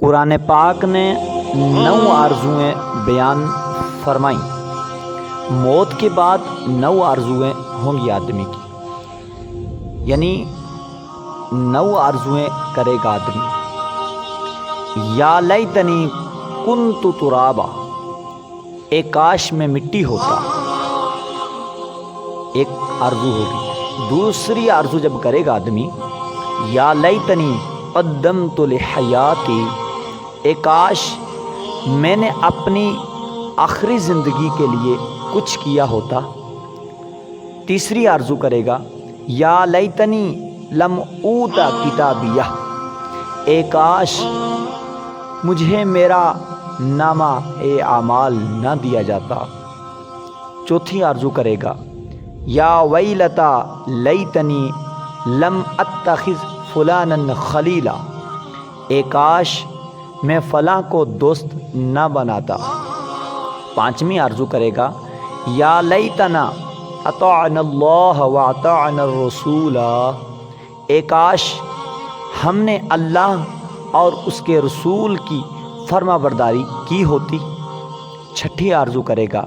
قرآن پاک نے 9 آرزوئیں بیان فرمائیں۔ موت کے بعد 9 آرزوئیں ہوں گی آدمی کی، یعنی 9 آرزوئیں کرے گا آدمی۔ یا لیتنی کنت ترابا، اے کاش میں مٹی ہوتا، ایک آرزو ہوگی۔ دوسری آرزو جب کرے گا آدمی، یا لیتنی قدمت لحیاتی، اے کاش میں نے اپنی آخری زندگی کے لیے کچھ کیا ہوتا۔ تیسری آرزو کرے گا، یا لیتنی لم اوت کتابیہ، اے کاش مجھے میرا نامہ اعمال نہ دیا جاتا۔ چوتھی آرزو کرے گا، یا ویلتا لیتنی لم اتخذ فلانا خلیلا، اے کاش میں فلاں کو دوست نہ بناتا۔ پانچویں آرزو کرے گا، یا لیتنا اطعنا اللہ واطعنا الرسول، اے کاش ہم نے اللہ اور اس کے رسول کی فرما برداری کی ہوتی۔ چھٹی آرزو کرے گا،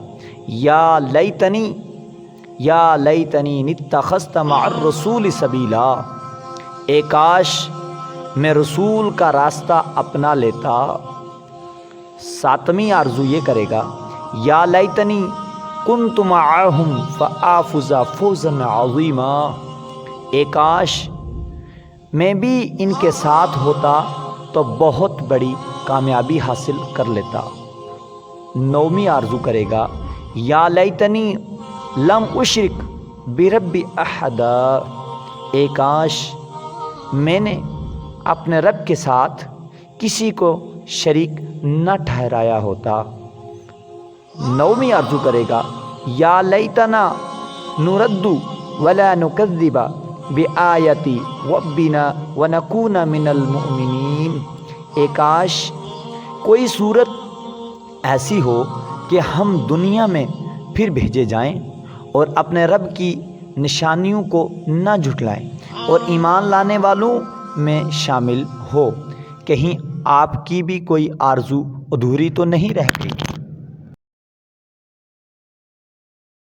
یا لیتنی اتخذت مع الرسول سبیلا، اے کاش میں رسول کا راستہ اپنا لیتا۔ ساتویں آرزو یہ کرے گا، یا لیتنی کنت معہم فآفز فوزا عظیما، اے کاش میں بھی ان کے ساتھ ہوتا تو بہت بڑی کامیابی حاصل کر لیتا۔ نویں آرزو کرے گا، یا لیتنی لم اشرک بربی احدا، اے کاش میں نے اپنے رب کے ساتھ کسی کو شریک نہ ٹھہرایا ہوتا۔ 9ویں آرزو کرے گا، یا لیتنا نرد ولا نکذب بآیتی ربنا ونکون من المؤمنین، اے کاش کوئی صورت ایسی ہو کہ ہم دنیا میں پھر بھیجے جائیں اور اپنے رب کی نشانیوں کو نہ جھٹلائیں اور ایمان لانے والوں میں شامل ہو۔ کہیں آپ کی بھی کوئی آرزو ادھوری تو نہیں رہ گئی؟